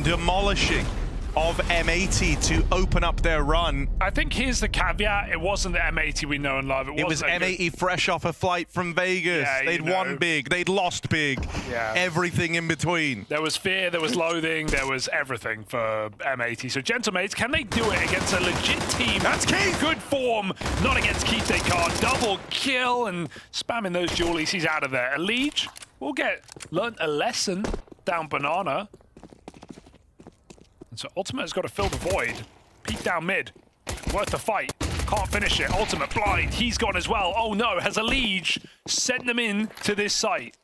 demolishing of M80 to open up their run. I think here's the caveat. It wasn't the M80 we know and love. It was M80 fresh off a flight from Vegas. Yeah, they'd won big. They'd lost big. Yeah. Everything in between. There was fear, there was loathing, there was everything for M80. So, Gentlemates, can they do it against a legit team? That's Keith! Good form. Not against Keith, they can't. Double kill and spamming those dualies. He's out of there. Elige will learn a lesson down Banana. So Ultimate has got to fill the void. Peek down mid. Worth the fight. Can't finish it. Ultimate blind. He's gone as well. Oh no, has Elige sent them in to this site.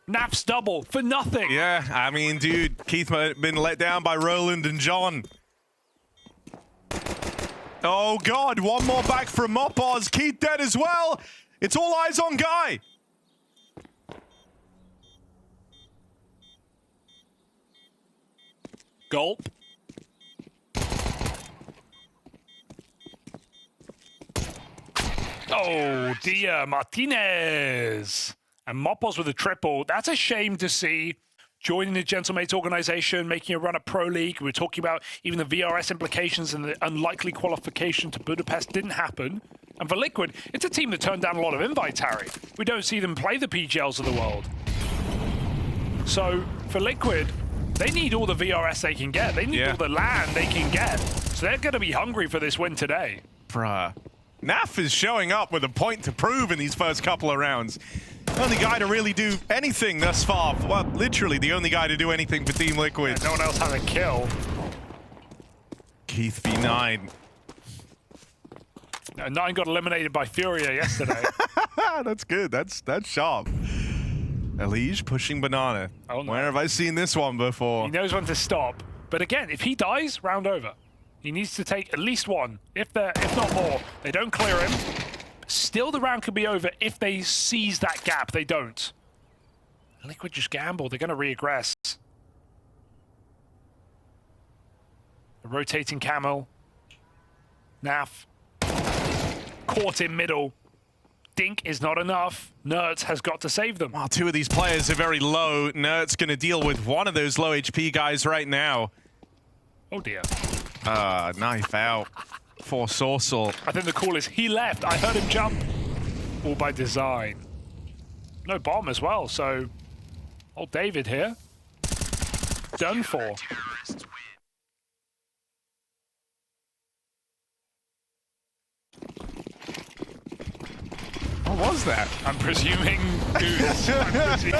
Naf's double for nothing. Yeah, I mean, dude, Keith might have been let down by Roland and John. Oh God, one more back from Mopoz. Keith dead as well. It's all eyes on Guy. Gulp. Oh dear, Martinez. And Mopoz with a triple. That's a shame to see. Joining the Gentlemates organization, making a run at Pro League. We're talking about even the VRS implications and the unlikely qualification to Budapest didn't happen. And for Liquid, it's a team that turned down a lot of invites, Harry. We don't see them play the PGLs of the world. So for Liquid, they need all the VRS they can get. They need all the LAN they can get. So they're going to be hungry for this win today. Bruh. Naf is showing up with a point to prove in these first couple of rounds. The only guy to really do anything thus far. Well, literally the only guy to do anything for Team Liquid. Yeah, no one else has a kill. Keith v9. No, 9 got eliminated by Furia yesterday. That's good. That's sharp. Elige pushing Banana. Oh, no. Where have I seen this one before? He knows when to stop. But again, if he dies, round over. He needs to take at least one, if not more. They don't clear him. Still, the round could be over if they seize that gap. They don't. Liquid just gamble. They're going to re-aggress. A rotating Camel. Naf. Caught in middle. Dink is not enough. Nerds has got to save them. Well, two of these players are very low. Nerds going to deal with one of those low HP guys right now. Oh dear. Knife out for Sorcel. I think the call is he left. I heard him jump. All by design. No bomb as well, so old David here. Done for. What was that? I'm presuming dudes. I'm presuming.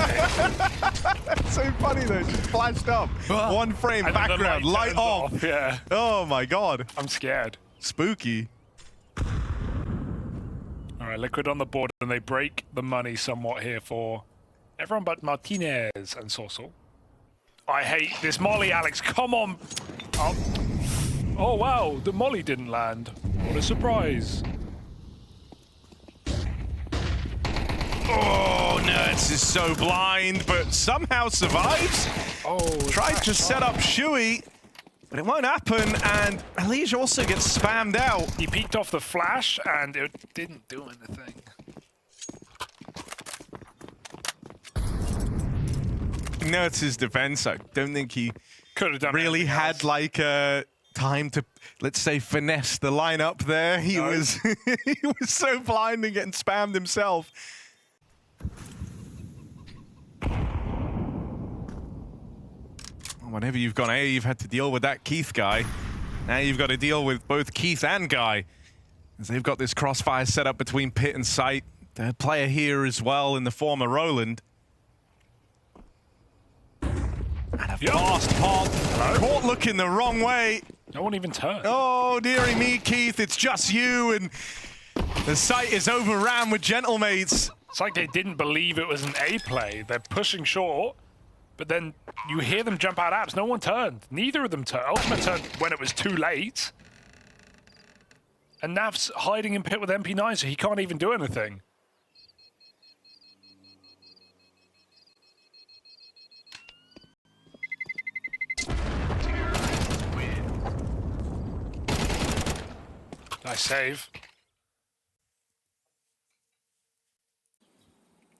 That's so funny though, just flashed up. One frame, And then the background, light off. Yeah. Oh my God. I'm scared. Spooky. All right, Liquid on the board, and they break the money somewhat here for everyone but Martinez and Sorcel. I hate this Molly, Alex. Come on. Oh wow, the Molly didn't land. What a surprise. Oh, Nerds is so blind, but somehow survives. Oh, tried to set up Shui, but it won't happen, and Elige also gets spammed out. He peeked off the flash, and it didn't do anything. Nerds' defense, I don't think he Could have done really had else. like time to, let's say, finesse the lineup there. He was he was so blind and getting spammed himself. Whenever you've gone A, you've had to deal with that Keith guy. Now you've got to deal with both Keith and Guy, as they've got this crossfire set up between Pit and Sight. The player here as well in the form of Roland. And a fast pop. Caught looking the wrong way. No one even turned. Oh, dearie me, Keith, it's just you, and the site is overran with Gentlemates. It's like they didn't believe it was an A play. They're pushing short, but then you hear them jump out apps. No one turned. Neither of them turned. Ultimate turned when it was too late. And Nav's hiding in pit with MP9, so he can't even do anything. Nice save.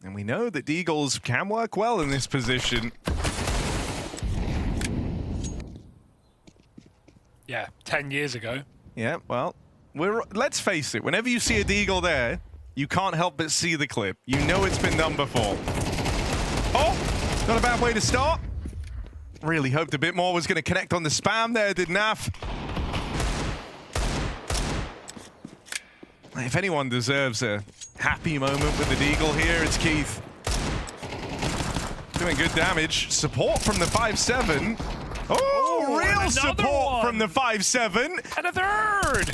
And we know that Deagles can work well in this position. Yeah, 10 years ago. Yeah, well, let's face it. Whenever you see a deagle there, you can't help but see the clip. You know it's been done before. Oh, not a bad way to start. Really hoped a bit more was going to connect on the spam there, did Naf. If anyone deserves a happy moment with the deagle here, it's Keith. Doing good damage. Support from the 5-7. Oh, real support from the 5-7. And a third.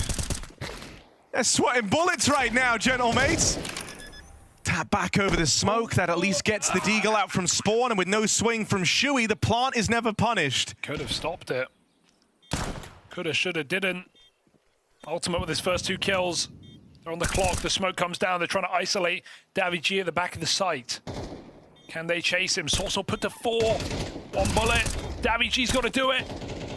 They're sweating bullets right now, gentlemates. Tap back over the smoke. That at least gets the deagle out from spawn. And with no swing from Shuey, the plant is never punished. Could have stopped it. Coulda, shoulda, didn't. Ultimate with his first 2 kills. They're on the clock. The smoke comes down. They're trying to isolate Davi G at the back of the site. Can they chase him? Sorso put to 4. 1 bullet. Davi G's got to do it.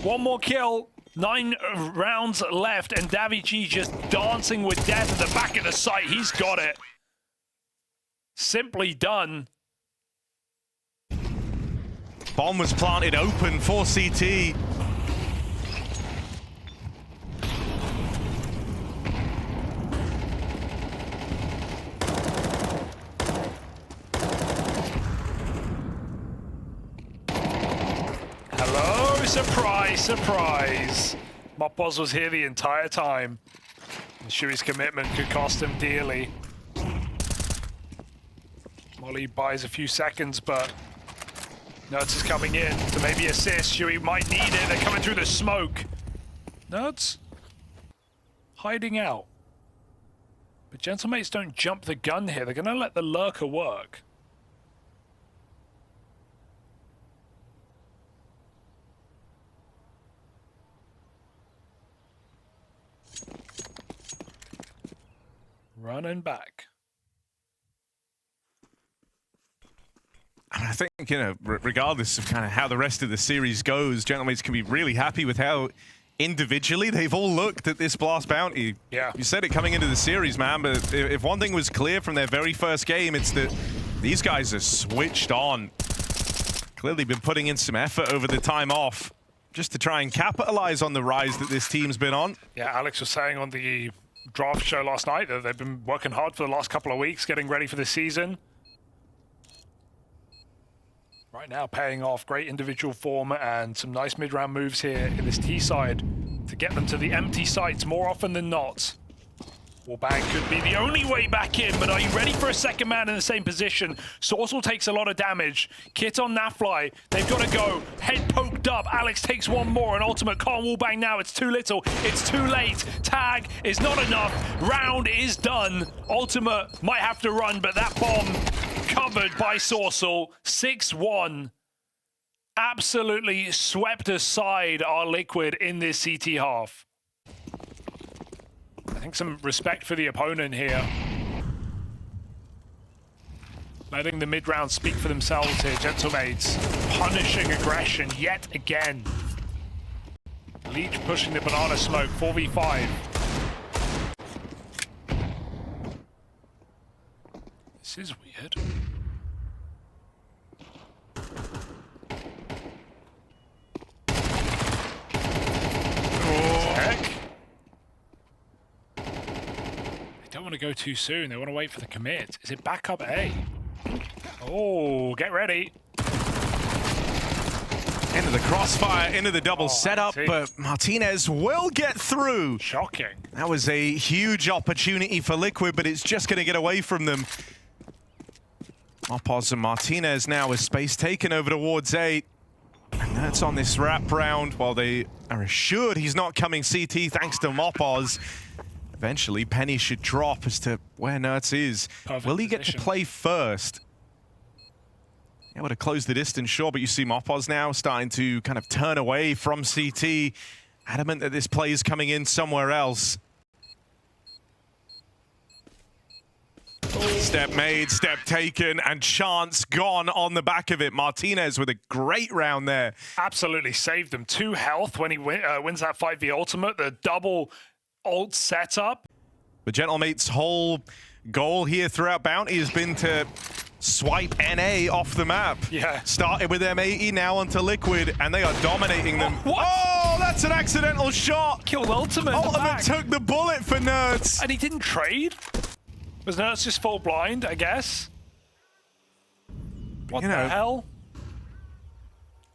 1 more kill. 9 rounds left, and Davi G just dancing with death at the back of the site. He's got it. Simply done. Bomb was planted open for CT. Hello, surprise, surprise. Mopos was here the entire time. And Shuey's commitment could cost him dearly. Molly buys a few seconds, but Nuts is coming in to maybe assist. Shuey might need it. They're coming through the smoke. Nuts hiding out. But Gentlemates don't jump the gun here. They're going to let the lurker work. Running back. And I think, you know, regardless of kind of how the rest of the series goes, Gentlemates can be really happy with how individually they've all looked at this Blast Bounty. Yeah. You said it coming into the series, man, but if one thing was clear from their very first game, it's that these guys are switched on. Clearly been putting in some effort over the time off just to try and capitalize on the rise that this team's been on. Yeah, Alex was saying on the draft show last night that they've been working hard for the last couple of weeks, getting ready for the season. Right now, paying off. Great individual form and some nice mid-round moves here in this T side to get them to the empty sites more often than not. Wallbang could be the only way back in, but are you ready for a second man in the same position? Sorsal takes a lot of damage. Kit on Nafly. They've got to go. Head poked up. Alex takes 1 more. An ultimate can't wallbang now. It's too little. It's too late. Tag is not enough. Round is done. Ultimate might have to run, but that bomb covered by Sorsal. 6-1. Absolutely swept aside our Liquid in this CT half. I think some respect for the opponent here. Letting the mid-round speak for themselves here, Gentlemates. Punishing aggression yet again. Leech pushing the banana smoke, 4v5. This is weird. Heck. Don't want to go too soon. They want to wait for the commit. Is it backup A? Oh, get ready. Into the crossfire, into the double setup, but Martinez will get through. Shocking. That was a huge opportunity for Liquid, but it's just going to get away from them. Mopos and Martinez now with space taken over towards 8. And that's on this wrap round while they are assured he's not coming CT thanks to Mopos. Eventually, Penny should drop as to where Nertz is. Perfect Will he get position. to play first? Able to close the distance, sure, but you see Mopos now starting to kind of turn away from CT. Adamant that this play is coming in somewhere else. Step made, step taken, and chance gone on the back of it. Martinez with a great round there. Absolutely saved them. 2 health when he wins that 5v ultimate. The double ult setup. The Gentlemate's whole goal here throughout Bounty has been to swipe NA off the map. Yeah. Started with M80, now onto Liquid, and they are dominating them. What? Oh, that's an accidental shot. Killed Ultimate. Ultimate took the bullet for Nerds. And he didn't trade? Was Nerds just full blind, I guess? What the hell?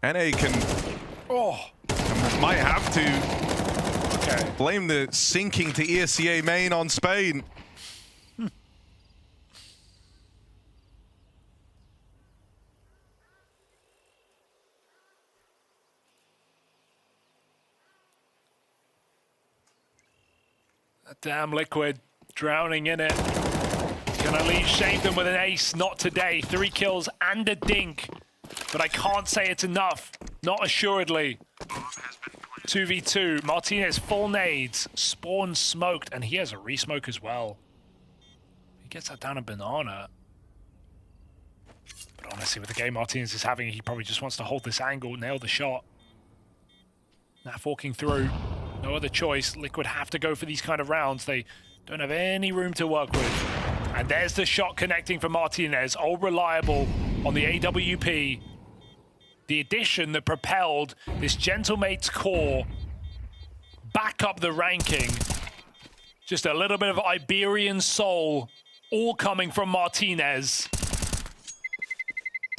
NA can... Oh. Might have to blame the sinking to ESCA main on Spain. Damn Liquid, drowning in it. Gonna leave Shadon with an ace, not today. 3 kills and a dink. But I can't say it's enough, not assuredly. 2v2, Martinez full nades, Spawn smoked, and he has a re-smoke as well. He gets that down a banana. But honestly, with the game Martinez is having, he probably just wants to hold this angle, nail the shot. Now forking through. No other choice. Liquid have to go for these kind of rounds. They don't have any room to work with. And there's the shot connecting for Martinez. Old reliable on the AWP. The addition that propelled this Gentlemate's core back up the ranking. Just a little bit of Iberian soul, all coming from Martinez.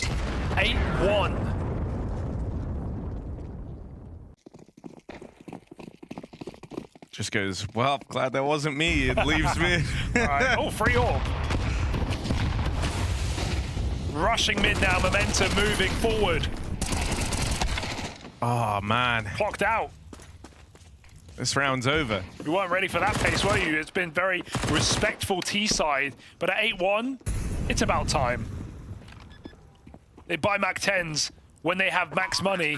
8-1. Just goes, well, glad that wasn't me. It leaves me. Right. Oh, free orb. Rushing mid now, momentum moving forward. Oh, man. Clocked out. This round's over. You weren't ready for that pace, were you? It's been very respectful T-side, but at 8-1, it's about time. They buy Mac 10s when they have max money.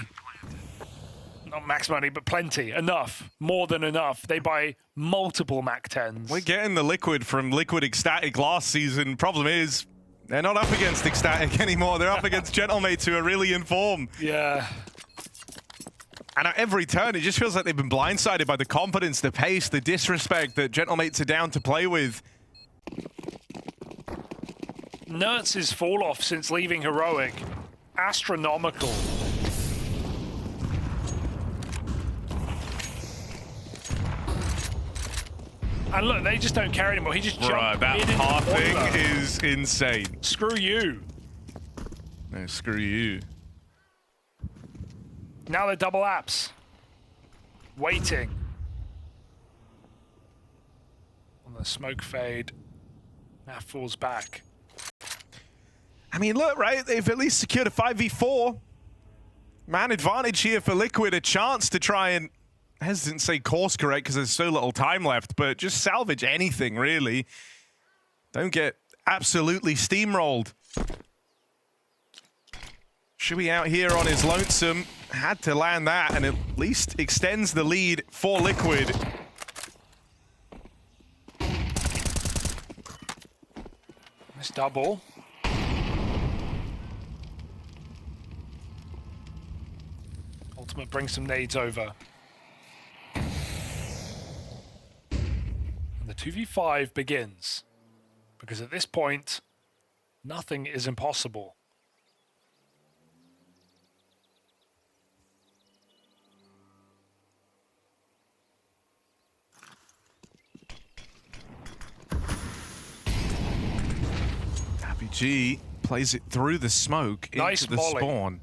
Not max money, but plenty. Enough. More than enough. They buy multiple Mac 10s. We're getting the Liquid from Liquid Ecstatic last season. Problem is, they're not up against Ecstatic anymore. They're up against Gentlemates who are really in form. Yeah. And at every turn, it just feels like they've been blindsided by the confidence, the pace, the disrespect that Gentlemates are down to play with. Nerds' fall off since leaving Heroic. Astronomical. And look, they just don't care anymore. He just jumped that in par the thing water. is insane. Screw you. No, screw you. Now they're double apps. Waiting. On the smoke fade. Now falls back. I mean, look, right? They've at least secured a 5v4. Man advantage here for Liquid. A chance to try and, I hesitate to say course correct because there's so little time left, but just salvage anything, really. Don't get absolutely steamrolled. Shuey out here on his lonesome. Had to land that and at least extends the lead for Liquid. Nice double. Ultimate brings some nades over. And the 2v5 begins. Because at this point, nothing is impossible. G plays it through the smoke nice into the molly. spawn.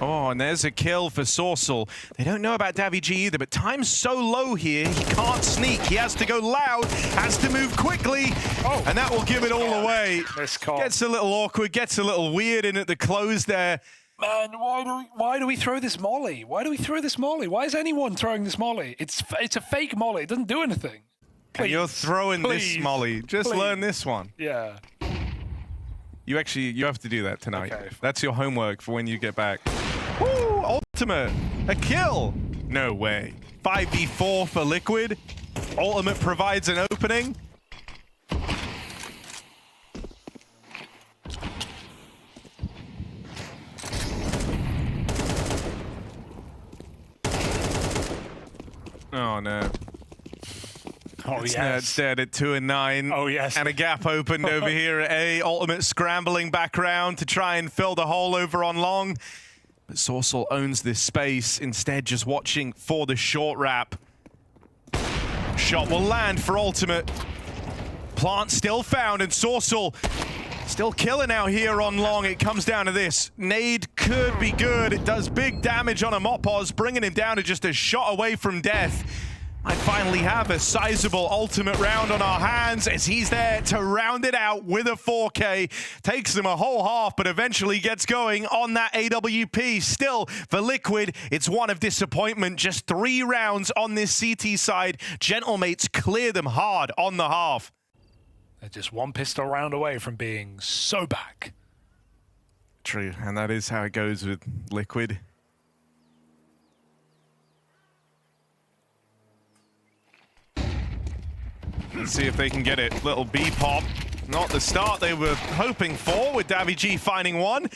Oh, and there's a kill for Sorcel. They don't know about Davy G either, but time's so low here, he can't sneak. He has to go loud, has to move quickly, and that will give it all away. Gets a little awkward, gets a little weird in at the close there. Man, why do we throw this molly? Why do we throw this molly? Why is anyone throwing this molly? It's a fake molly. It doesn't do anything. Please, and you're throwing this molly. Just learn this one. Yeah. You have to do that tonight. Okay. That's your homework for when you get back. Woo! Ultimate! A kill! No way. 5v4 for Liquid. Ultimate provides an opening. Oh no. Oh, It's yes. dead at 2 and 9. Oh, yes. And a gap opened over here at A. Ultimate scrambling back around to try and fill the hole over on long. But Sorcel owns this space, instead just watching for the short wrap. Shot will land for Ultimate. Plant still found, and Sorcel still killing out here on long. It comes down to this. Nade could be good. It does big damage on a Mopos, bringing him down to just a shot away from death. Might finally have a sizable Ultimate round on our hands as he's there to round it out with a 4K. Takes them a whole half, but eventually gets going on that AWP. Still, for Liquid, it's one of disappointment. Just 3 rounds on this CT side. Gentlemates clear them hard on the half. They're just one pistol round away from being so back. True, and that is how it goes with Liquid. Let's see if they can get it. Little B pop. Not the start they were hoping for, with daviG finding one.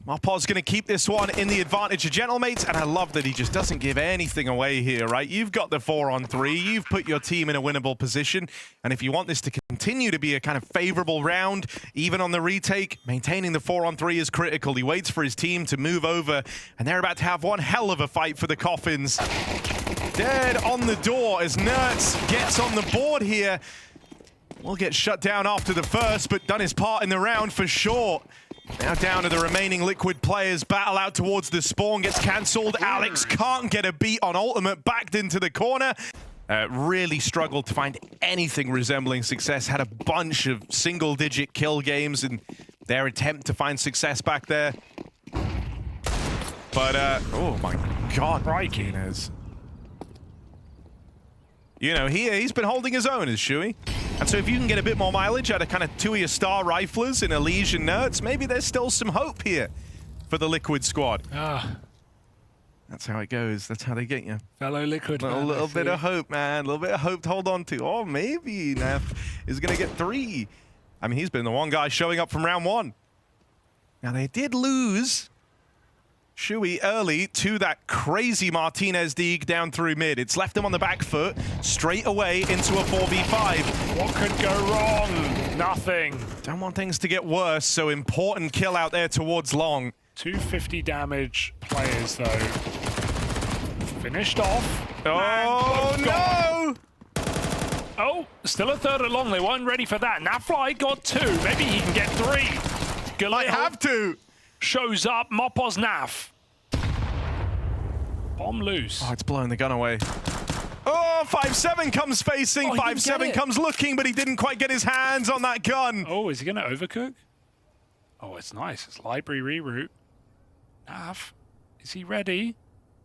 Mopos going to keep this one in the advantage of Gentlemates, and I love that he just doesn't give anything away here, right? You've got the 4-on-3, you've put your team in a winnable position, and if you want this to continue to be a kind of favorable round, even on the retake, maintaining the 4-on-3 is critical. He waits for his team to move over, and they're about to have one hell of a fight for the coffins. Dead on the door as Nertz gets on the board here. Will get shut down after the first, but done his part in the round for sure. Now down to the remaining Liquid players. Battle out towards the spawn gets cancelled. Alex can't get a beat on Ultimate, backed into the corner. Really struggled to find anything resembling success. Had a bunch of single-digit kill games in their attempt to find success back there. But, oh my God, Martinez. You know, he's been holding his own as Shuey. And so if you can get a bit more mileage out of kind of 2 of your star riflers in Elise and Nertz, maybe there's still some hope here for the Liquid squad. That's how it goes. That's how they get you. Fellow Liquid. A little bit of hope, man. A little bit of hope to hold on to. Oh, maybe Neff is going to get 3. I mean, he's been the one guy showing up from round 1. Now, they did lose Shuey early to that crazy Martinez dig down through mid. It's left him on the back foot, straight away into a 4v5. What could go wrong? Nothing. Don't want things to get worse, so important kill out there towards long. 250 damage players, though. Finished off. Oh, no! Oh, still a third at long. They weren't ready for that. Nafly got 2. Maybe he can get 3. Might have to. Shows up, Mopos Naf. Bomb loose. Oh, it's blowing the gun away. Oh, 5-7 comes facing, 5-7 comes looking, but he didn't quite get his hands on that gun. Oh, is he going to overcook? Oh, it's nice. It's library reroute. Naf, is he ready?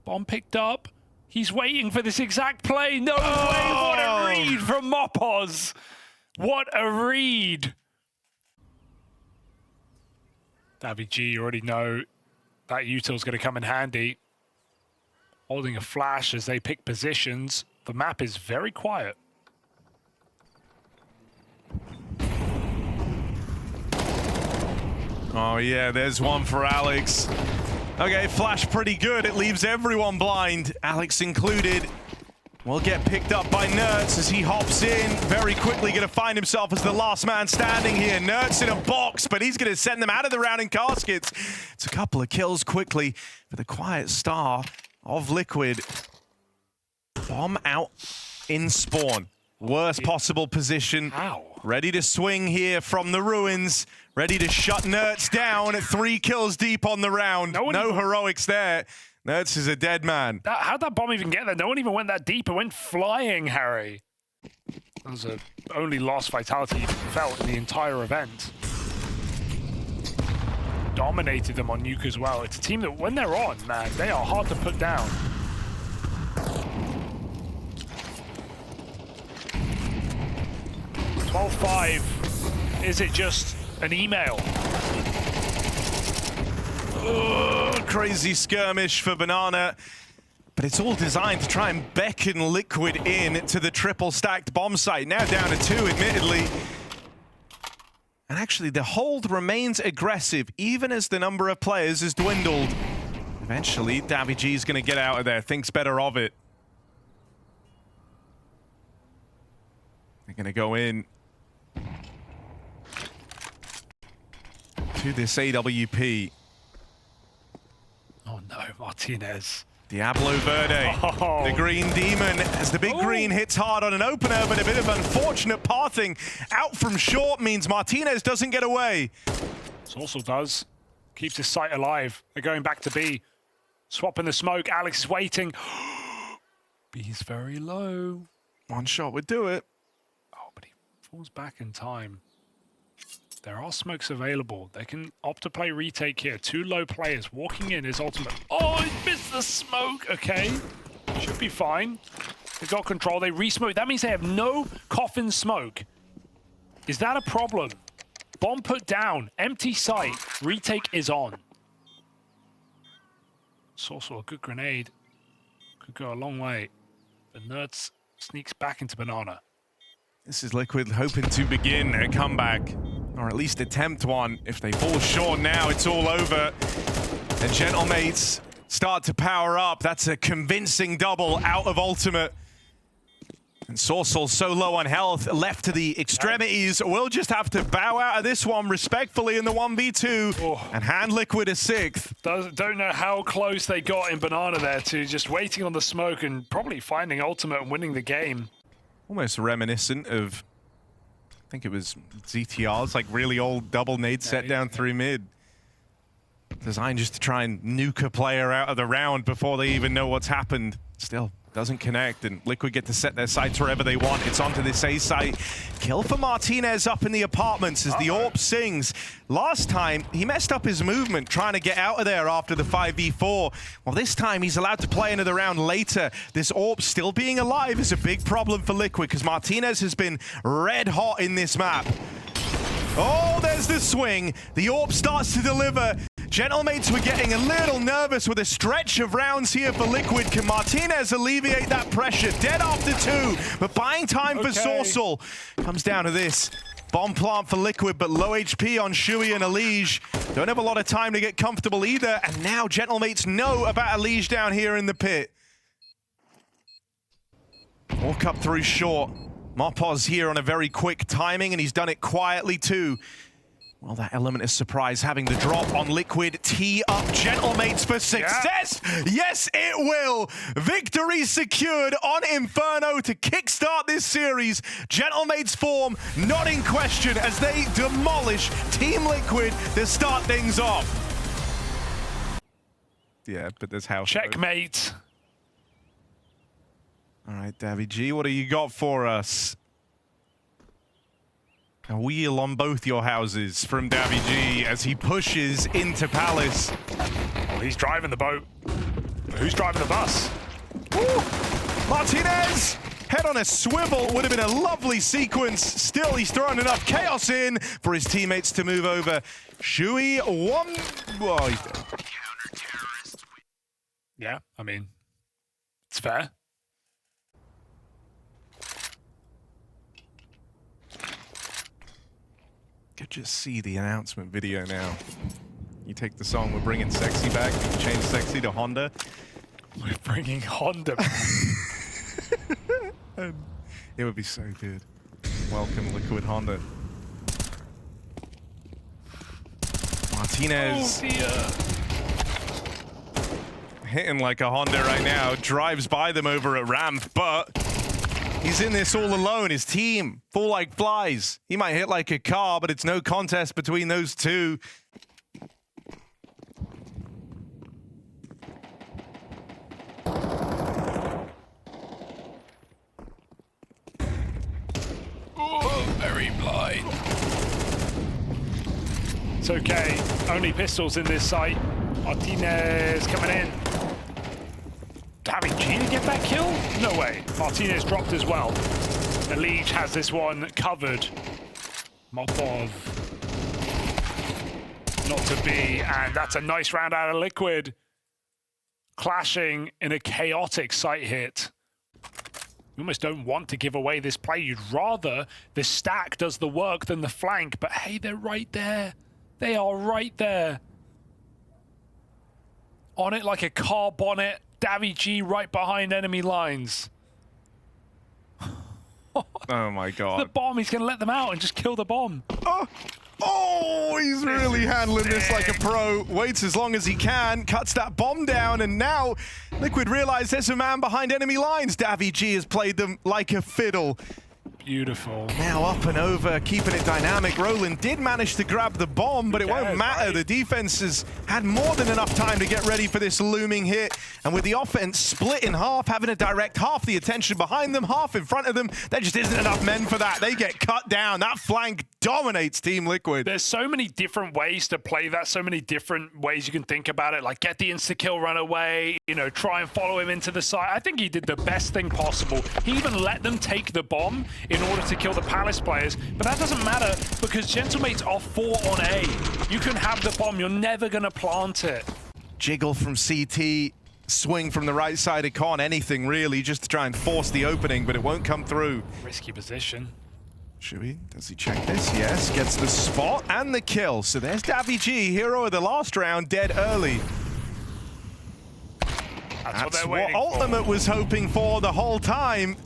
Bomb picked up. He's waiting for this exact play. No way, what a read from Mopos. What a read. daviG, you already know that util's going to come in handy. Holding a flash as they pick positions. The map is very quiet. Oh yeah, there's one for Alex. Okay, flash pretty good. It leaves everyone blind, Alex included. Will get picked up by Nertz as he hops in. Very quickly going to find himself as the last man standing here. Nertz in a box, but he's going to send them out of the round in caskets. It's a couple of kills quickly for the quiet star of Liquid. Bomb out in spawn. Worst possible position. Ow. Ready to swing here from the ruins. Ready to shut Nertz down at 3 kills deep on the round. No heroics there. Nertz is a dead man. How'd that bomb even get there? No one even went that deep. It went flying, Harry. That was the only lost vitality you felt in the entire event. Dominated them on nuke as well. It's a team that, when they're on, man, they are hard to put down. Is it just an email? Oh, crazy skirmish for Banana. But it's all designed to try and beckon Liquid in to the triple stacked bomb site. Now down to 2, admittedly. And actually, the hold remains aggressive, even as the number of players has dwindled. Eventually, daviG is going to get out of there, thinks better of it. They're going to go in to this AWP. Oh no, Martinez. Diablo Verde, Oh. the green demon, as the big green hits hard on an opener, but a bit of unfortunate pathing out from short means Martinez doesn't get away. Also does. Keeps his sight alive. They're going back to B. Swapping the smoke. Alex is waiting. B's very low. One shot would do it. Oh, but he falls back in time. There are smokes available. They can opt to play retake here. 2 low players walking in his ultimate. Oh, he missed the smoke. Okay. Should be fine. They've got control. They re-smoke. That means they have no coffin smoke. Is that a problem? Bomb put down. Empty site. Retake is on. It's also a good grenade. Could go a long way. The Nerds sneaks back into Banana. This is Liquid hoping to begin a comeback, or at least attempt one. If they fall short now, it's all over. The Gentlemates start to power up. That's a convincing double out of ultimate. And Sorcel so low on health, left to the extremities. We'll just have to bow out of this one respectfully in the 1v2 and hand Liquid a 6th. Don't know how close they got in Banana there to just waiting on the smoke and probably finding ultimate and winning the game. Almost reminiscent of, I think it was ZTR's like really old double nade set down through mid. Designed just to try and nuke a player out of the round before they even know what's happened. Still doesn't connect, and Liquid get to set their sights wherever they want. It's onto this A site. Kill for Martinez up in the apartments as the AWP sings. Last time, he messed up his movement trying to get out of there after the 5v4. Well, this time he's allowed to play another round later. This AWP still being alive is a big problem for Liquid because Martinez has been red hot in this map. Oh, there's the swing. The AWP starts to deliver. Gentlemates were getting a little nervous with a stretch of rounds here for Liquid. Can Martinez alleviate that pressure? Dead after 2, but buying time for Sorcel. Comes down to this. Bomb plant for Liquid, but low HP on Shui and Elige. Don't have a lot of time to get comfortable either, and now Gentlemates know about Elige down here in the pit. Walk up through short. Mopos here on a very quick timing, and he's done it quietly too. Well, that element of surprise having the drop on Liquid. Tee up Gentlemates for success. Yeah. Yes, it will. Victory secured on Inferno to kickstart this series. Gentlemates form not in question as they demolish Team Liquid to start things off. Yeah, but there's house. Checkmate. All right, Davy G, what do you got for us? A wheel on both your houses from Davy G as he pushes into Palace. Well, he's driving the boat. But who's driving the bus? Woo! Martinez! Head on a swivel would have been a lovely sequence. Still, he's thrown enough chaos in for his teammates to move over. Shui, one... Oh, he's dead. Yeah, I mean, it's fair. Could just see the announcement video now. You take the song, we're bringing Sexy back, you change Sexy to Honda. We're bringing Honda back. It would be so good. Welcome, Liquid Honda. Martinez. Oh dear. Hitting like a Honda right now, drives by them over at ramp, but he's in this all alone. His team fall like flies. He might hit like a car, but it's no contest between those two. Oh, very blind. It's okay. Only pistols in this site. Martinez coming in. Davy G to get that kill? No way. Martinez dropped as well. Elige has this one covered. Mopov. Not to be, and that's a nice round out of Liquid. Clashing in a chaotic site hit. You almost don't want to give away this play. You'd rather the stack does the work than the flank, but hey, they're right there. They are right there. On it like a car bonnet. Davy G right behind enemy lines. Oh my god. The bomb, he's going to let them out and just kill the bomb. Oh, he's really handling this like a pro. Waits as long as he can, cuts that bomb down, and now Liquid realize there's a man behind enemy lines. daviG has played them like a fiddle. Beautiful. Now up and over, keeping it dynamic. Roland did manage to grab the bomb, but it won't matter. Right? The defense has had more than enough time to get ready for this looming hit. And with the offense split in half, having to direct half the attention behind them, half in front of them, there just isn't enough men for that. They get cut down. That flank dominates Team Liquid. There's so many different ways to play that, so many different ways you can think about it, like get the insta-kill run away, you know, try and follow him into the side. I think he did the best thing possible. He even let them take the bomb in order to kill the Palace players, but that doesn't matter because Gentlemates are 4 on A. You can have the bomb, you're never going to plant it. Jiggle from CT, swing from the right side of Con, anything really, just to try and force the opening, but it won't come through. Risky position. Shui, does he check this? Yes, gets the spot and the kill. So there's daviG, hero of the last round, dead early. That's what Ultimate was hoping for the whole time.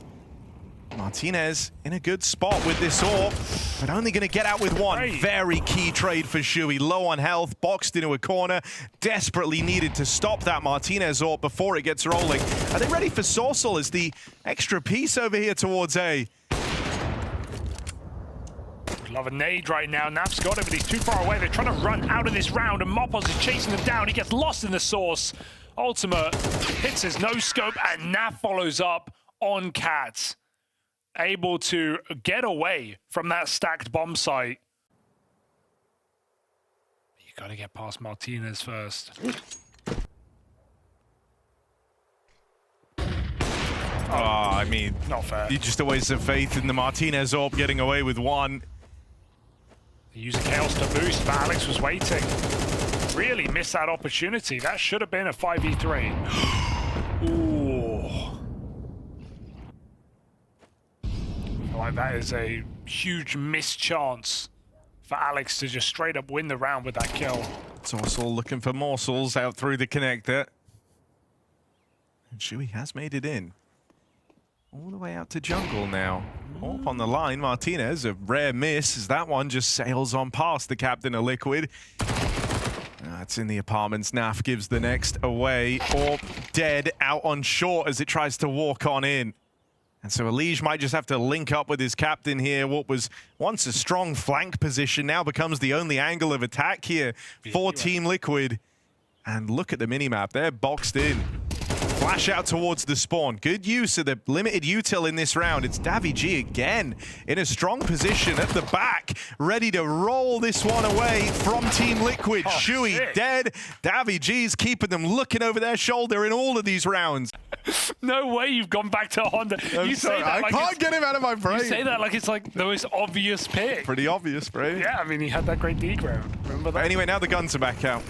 Martinez in a good spot with this AWP, but only going to get out with one. Very key trade for Shui. Low on health, boxed into a corner, desperately needed to stop that Martinez AWP before it gets rolling. Are they ready for Sorcel as the extra piece over here towards A? Love a nade right now. Naf's got him, but he's too far away. They're trying to run out of this round, and Mopos is chasing them down. He gets lost in the source. Ultimate hits his no-scope, and Naf follows up on Cats. Able to get away from that stacked bomb site. You got to get past Martinez first. I mean, not fair. You just always have faith in the Martinez AWP getting away with one. They use a Chaos to boost, but Alex was waiting. Really missed that opportunity. That should have been a 5v3. Ooh. Like that is a huge missed chance for Alex to just straight up win the round with that kill. Sorcel looking for morsels out through the connector. And Shui has made it in. All the way out to jungle now. Up on the line, Martinez, a rare miss as that one just sails on past the captain of Liquid. That's in the apartments. Naf gives the next away. Orb dead out on short as it tries to walk on in. And so Elige might just have to link up with his captain here. What was once a strong flank position now becomes the only angle of attack here for Team Liquid. And look at the minimap. They're boxed in. Flash out towards the spawn. Good use of the limited util in this round. It's daviG again in a strong position at the back, ready to roll this one away from Team Liquid. Shui dead. daviG's keeping them looking over their shoulder in all of these rounds. No way you've gone back to Honda. You say that I can't get him out of my brain. You say that like it's like the most obvious pick. Pretty obvious, right? Yeah, I mean, he had that great D round. Remember that? Anyway, now the guns are back out.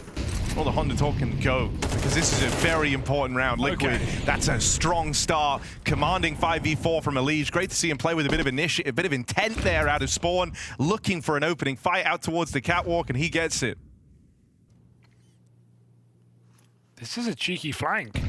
All the Honda talk can go, because this is a very important round. Liquid, that's a strong start. Commanding 5v4 from Elige. Great to see him play with a bit of initiative, a bit of intent there out of spawn. Looking for an opening fight out towards the catwalk, and he gets it. This is a cheeky flank.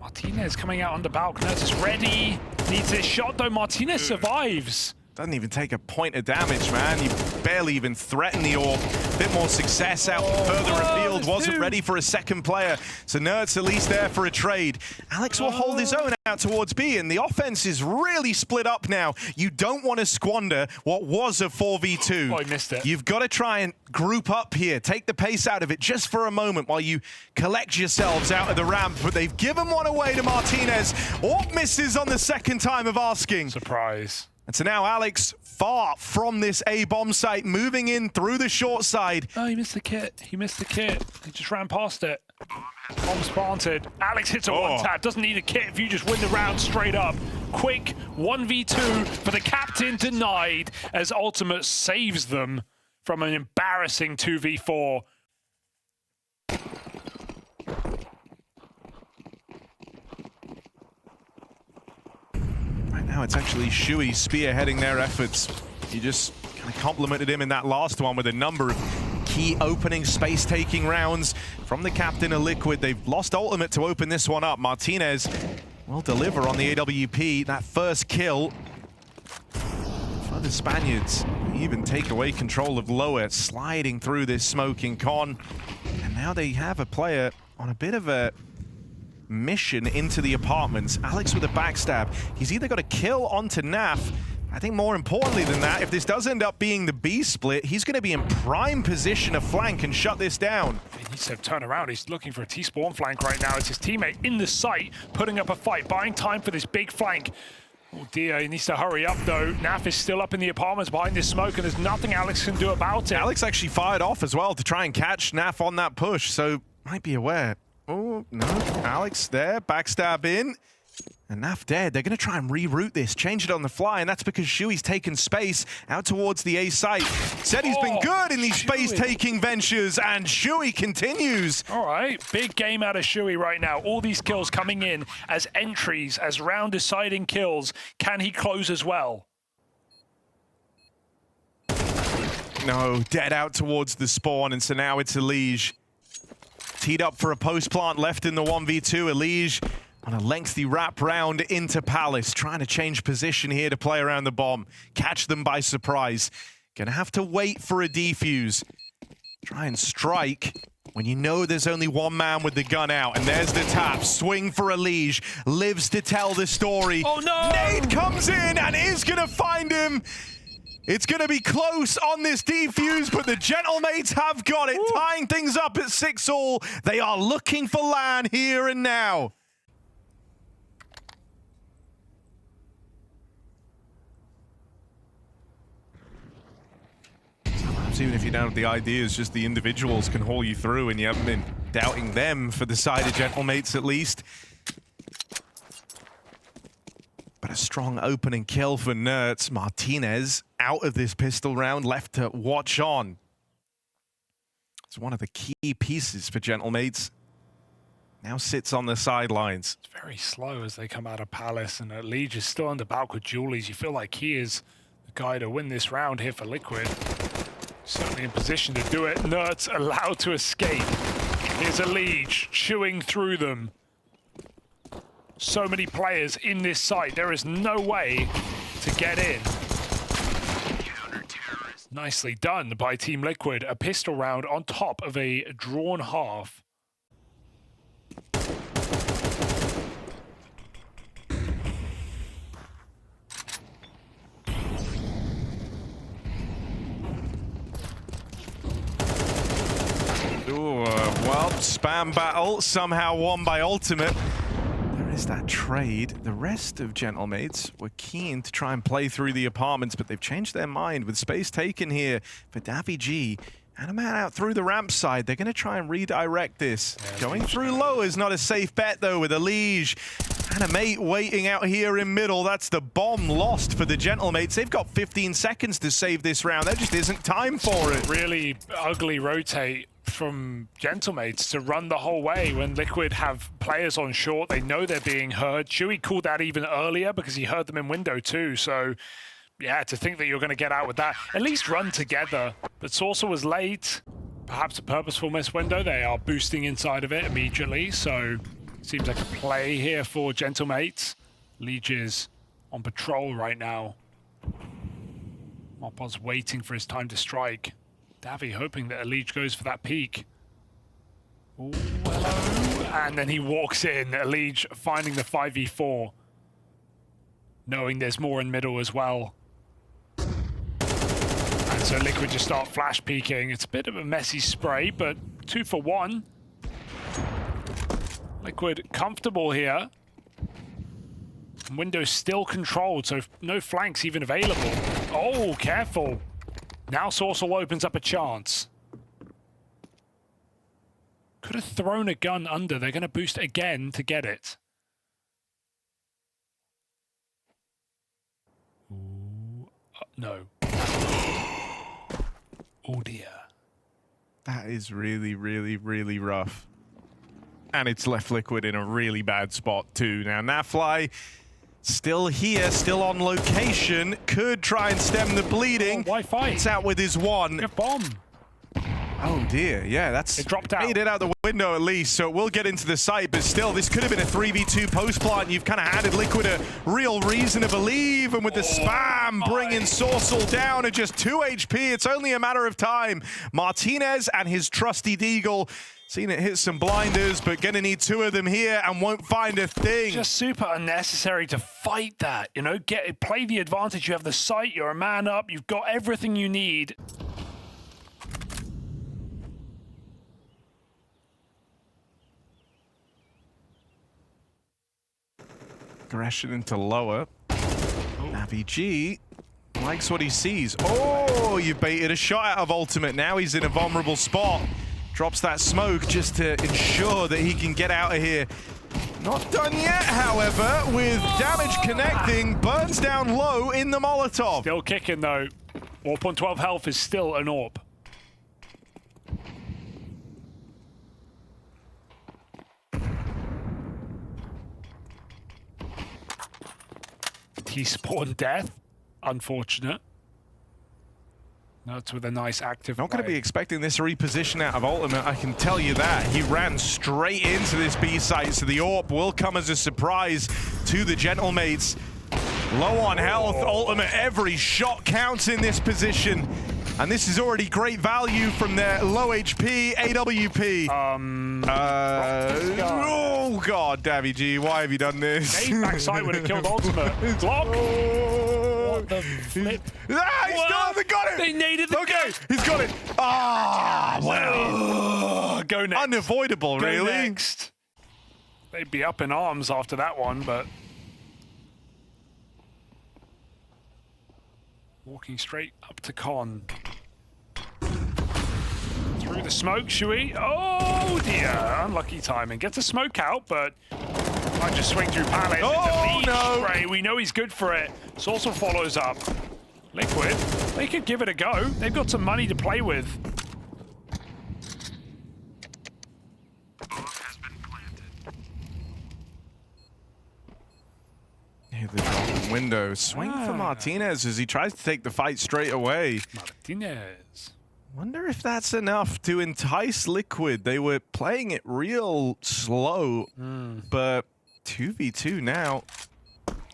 Martinez coming out under balcony. Is ready. Needs this shot, though. Martinez survives. Doesn't even take a point of damage, man. You barely even threaten the AWP. Bit more success out further afield. Wasn't ready for a second player. So Nert's at least there for a trade. Alex will hold his own out towards B, and the offense is really split up now. You don't want to squander what was a 4v2. Oh, he missed it. You've got to try and group up here. Take the pace out of it just for a moment while you collect yourselves out of the ramp. But they've given one away to Martinez. AWP misses on the second time of asking. Surprise. And so now Alex, far from this A bomb site, moving in through the short side. Oh, he missed the kit. He missed the kit. He just ran past it. Bomb's planted. Alex hits a one-tap. Doesn't need a kit if you just win the round straight up. Quick 1v2 for the captain denied as Ultimate saves them from an embarrassing 2v4. Now it's actually Shui spearheading their efforts. He just kind of complimented him in that last one with a number of key opening space-taking rounds from the captain of Liquid. They've lost Ultimate to open this one up. Martinez will deliver on the AWP. That first kill for the Spaniards. They even take away control of lower, sliding through this smoking con. And now they have a player on a bit of a mission into the apartments. Alex with a backstab. He's either got a kill onto Naf. I think more importantly than that, if this does end up being the B split, he's going to be in prime position to flank and shut this down. He needs to turn around. He's looking for a T-spawn flank right now. It's his teammate in the site, putting up a fight, buying time for this big flank. Oh dear, he needs to hurry up though. Naf is still up in the apartments behind this smoke, and there's nothing Alex can do about it. Alex actually fired off as well to try and catch Naf on that push, so might be aware. Oh, no, Alex there, backstab in. And Naf dead. They're going to try and reroute this, change it on the fly, and that's because Shui's taken space out towards the A site. Said he's been good in these space-taking ventures, and Shui continues. All right, big game out of Shui right now. All these kills coming in as entries, as round-deciding kills. Can he close as well? No, dead out towards the spawn, and so now it's Elige. Teed up for a post-plant left in the 1v2. Elige on a lengthy wrap round into Palace, trying to change position here to play around the bomb. Catch them by surprise. Gonna have to wait for a defuse. Try and strike when you know there's only one man with the gun out. And there's the tap. Swing for Elige. Lives to tell the story. Oh no! Nade comes in and is gonna find him. It's going to be close on this defuse, but the Gentlemates have got it, tying things up at 6-all. They are looking for LAN here and now. Sometimes even if you don't have the ideas, just the individuals can haul you through, and you haven't been doubting them for the side of Gentlemates at least. But a strong opening kill for Nertz. Martinez out of this pistol round, left to watch on. It's one of the key pieces for Gentlemates. Now sits on the sidelines. It's very slow as they come out of Palace, and Elige is still on the back with Julies. You feel like he is the guy to win this round here for Liquid. Certainly in position to do it. Nertz allowed to escape. Here's Elige chewing through them. So many players in this site. There is no way to get in. Nicely done by Team Liquid. A pistol round on top of a drawn half. Ooh, well, spam battle somehow won by Ultimate. That trade. The rest of Gentlemates were keen to try and play through the apartments, but they've changed their mind with space taken here for Davy G. And a man out through the ramp side. They're going to try and redirect this. Going through low is not a safe bet, though, with Elige and a mate waiting out here in middle. That's the bomb lost for the Gentlemates. They've got 15 seconds to save this round. There just isn't time for it. Really ugly rotate from Gentlemates to run the whole way when Liquid have players on short. They know they're being heard. Chewy called that even earlier because he heard them in window too. So yeah, to think that you're going to get out with that, at least run together. But Saucer was late. Perhaps a purposeful miss window. They are boosting inside of it immediately. So seems like a play here for Gentlemates. Leech is on patrol right now. Mopos waiting for his time to strike. Davy hoping that Elige goes for that peek. Ooh, hello. And then he walks in. Elige finding the 5v4. Knowing there's more in middle as well. And so Liquid just start flash peeking. It's a bit of a messy spray, but 2 for 1. Liquid comfortable here. Window still controlled, so no flanks even available. Oh, careful. Now Saucel opens up a chance. Could have thrown a gun under. They're going to boost again to get it. Ooh, no. Oh dear. That is really, really, really rough. And it's left Liquid in a really bad spot too. Now Nafly still here, still on location. Could try and stem the bleeding. Oh, why fight? It's out with his one. Get bomb. Oh dear, yeah, that's it dropped out. made it out the window at least, so it will get into the site, but still, this could have been a 3v2 post plant. You've kind of handed Liquid a real reason to believe, and with the spam bringing Sorcel down at just 2 HP, it's only a matter of time. Martinez and his trusty Deagle, seen it hit some blinders, but gonna need 2 of them here and won't find a thing. Just super unnecessary to fight that, you know, play the advantage. You have the site, you're a man up, you've got everything you need. Aggression into lower. Navi G likes what he sees. Oh, you baited a shot out of ultimate. Now he's in a vulnerable spot. Drops that smoke just to ensure that he can get out of here. Not done yet, however, with damage connecting. Burns down low in the Molotov. Still kicking though. AWP on 12 health is still an AWP. He spawned death. Unfortunate. That's with a nice active Not going to be expecting this reposition out of ultimate, I can tell you that. He ran straight into this B site, so the AWP will come as a surprise to the Gentlemates. Low on health, ultimate, every shot counts in this position. And this is already great value from their low HP AWP. Oh God, Davy G, why have you done this? Aim backside would have killed ultimate. Block. What the flip? Ah, he's got it. They needed the Okay, he's got it. Ah, well. Go next. Unavoidable, Go really. Next. They'd be up in arms after that one, but walking straight up to Con. Through the smoke, Shui. Oh dear, unlucky timing. Gets a smoke out, but might just swing through pallets. Oh no! Spray. We know he's good for it. Sorcel follows up. Liquid, they could give it a go. They've got some money to play with. Hit the drop window. Swing for Martinez as he tries to take the fight straight away. Martinez. Wonder if that's enough to entice Liquid. They were playing it real slow, but 2v2 now.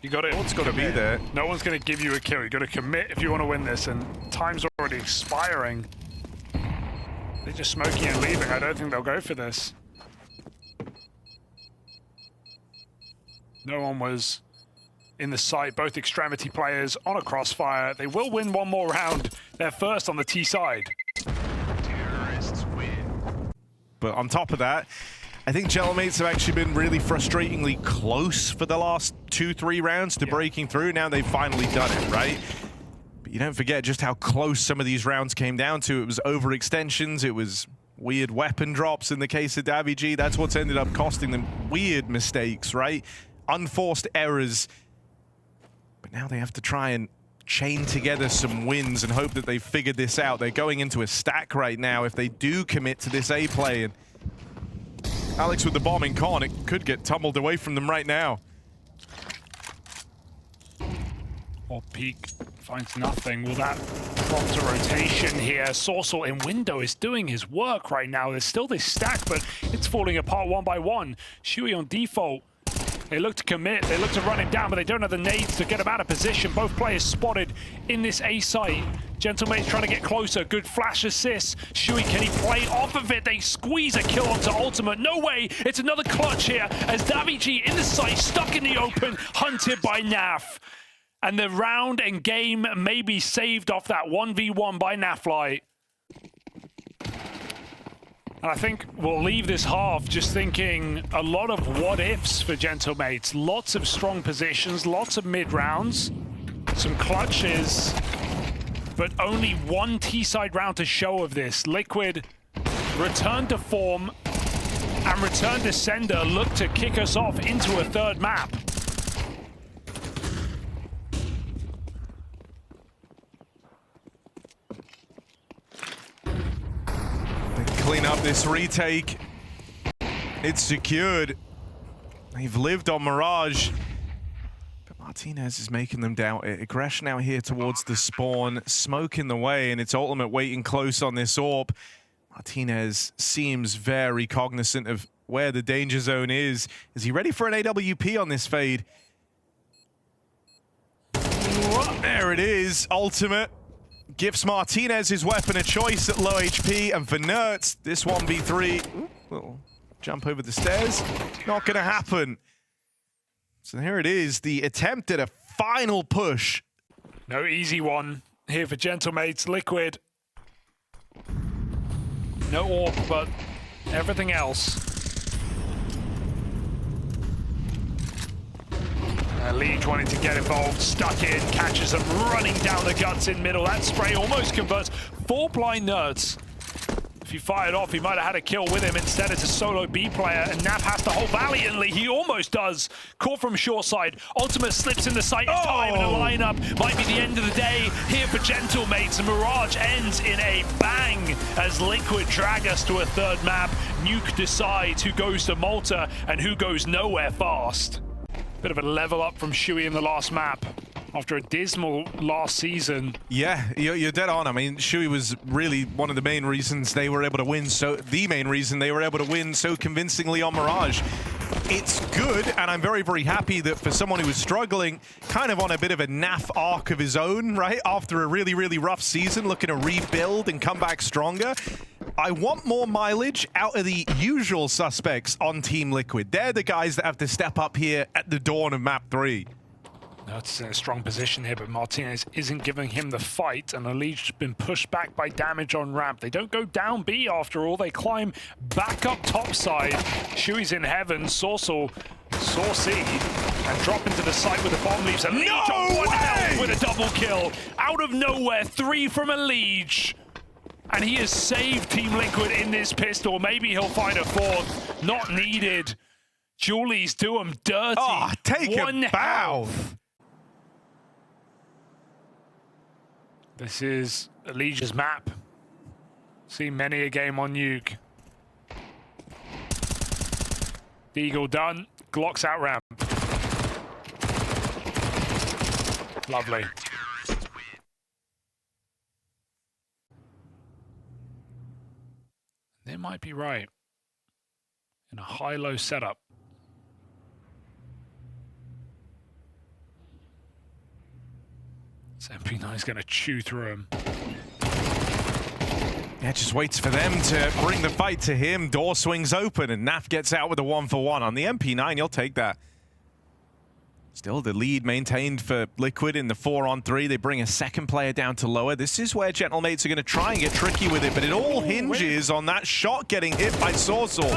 You got it. It's got to be there. No one's going to give you a kill. You got to commit if you want to win this, and time's already expiring. They're just smoking and leaving. I don't think they'll go for this. No one was in the site. Both extremity players on a crossfire. They will win one more round. They're first on the T side. Terrorists win. But on top of that, I think Gentlemates have actually been really frustratingly close for the last 2-3 rounds to breaking through. Now they've finally done it, right? But you don't forget just how close some of these rounds came down to. It was overextensions, it was weird weapon drops in the case of Davy G. That's what's ended up costing them weird mistakes, right? Unforced errors. But now they have to try and chain together some wins and hope that they've figured this out. They're going into a stack right now if they do commit to this A play. And Alex with the bomb in Con, it could get tumbled away from them right now. Or Peak finds nothing. Will that prompt a rotation here? Sorcel in window is doing his work right now. There's still this stack, but it's falling apart one by one. Shui on default. They look to commit, they look to run him down, but they don't have the nades to get him out of position. Both players spotted in this A site. Gentlemate's trying to get closer. Good flash assist. Shui, can he play off of it? They squeeze a kill onto ultimate. No way! It's another clutch here as Davy G in the site, stuck in the open, hunted by Naf. And the round and game may be saved off that 1v1 by Naflight. And I think we'll leave this half just thinking a lot of what-ifs for Gentlemates. Lots of strong positions, lots of mid-rounds, some clutches, but only one T-side round to show of this. Liquid return to form and return to sender look to kick us off into a third map. Clean up this retake. It's secured. They've lived on Mirage. But Martinez is making them doubt it. Aggression out here towards the spawn. Smoke in the way, and it's ultimate waiting close on this AWP. Martinez seems very cognizant of where the danger zone is. Is he ready for an AWP on this fade? There it is, ultimate. Gives Martinez his weapon of choice at low HP, and for Nerds, this 1v3, little jump over the stairs, not gonna happen. So here it is, the attempt at a final push. No easy one here for Gentlemates. Liquid. No orb, but everything else. Liege wanting to get involved, stuck in, catches him running down the guts in middle. That spray almost converts. 4 blind Nerds. If he fired off, he might have had a kill with him. Instead, it's a solo B player, and Nap has to hold valiantly. He almost does. Caught from short side. Ultimate slips in the sight in time, and a lineup might be the end of the day here for Gentlemates. And Mirage ends in a bang as Liquid drag us to a third map. Nuke decides who goes to Malta and who goes nowhere fast. Bit of a level up from Shuey in the last map after a dismal last season. Yeah, you're dead on. I mean, Shuey was really one of the main reasons they were able to win, the main reason they were able to win so convincingly on Mirage. It's good, and I'm very, very happy that for someone who was struggling, kind of on a bit of a naff arc of his own, right? After a really, really rough season, looking to rebuild and come back stronger. I want more mileage out of the usual suspects on Team Liquid. They're the guys that have to step up here at the dawn of map 3. That's in a strong position here, but Martinez isn't giving him the fight, and Elige's been pushed back by damage on ramp. They don't go down B after all, they climb back up top side. Shuey's in heaven, Sorcel saw C, and drop into the site with the bomb leaves. Elige on 1 health with a double kill. Out of nowhere, 3 from Elige. And he has saved Team Liquid in this pistol. Maybe he'll find a 4th. Not needed. Julies do him dirty. Oh, take a bow. This is Elige's map. Seen many a game on Nuke. Deagle done. Glocks out ramp. Lovely. They might be right. In a high-low setup. So MP9 is going to chew through him. Yeah, just waits for them to bring the fight to him. Door swings open, and Naf gets out with a 1-for-1. On the MP9, you'll take that. Still the lead maintained for Liquid in the 4-on-3. They bring a second player down to lower. This is where Gentlemates are going to try and get tricky with it, but it all hinges on that shot getting hit by Sorcel.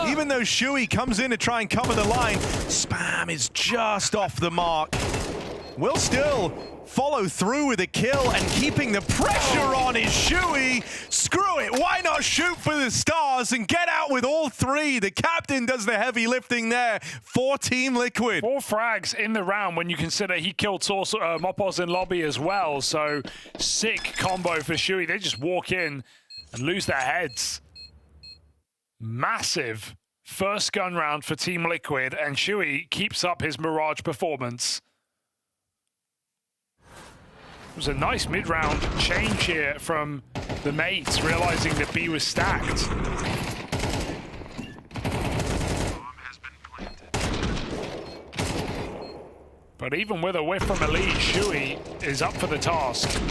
Even though Shuey comes in to try and cover the line, Spam is just off the mark. Will still follow through with a kill, and keeping the pressure on is Shuey. Screw it, why not shoot for the stars and get out with all 3? The captain does the heavy lifting there for Team Liquid. 4 frags in the round when you consider he killed Mopos in lobby as well. So sick combo for Shuey. They just walk in and lose their heads. Massive first gun round for Team Liquid, and Shuey keeps up his Mirage performance. It was a nice mid-round change here from the mates, realizing that B was stacked. But even with a whiff from Elige, Shuey is up for the task.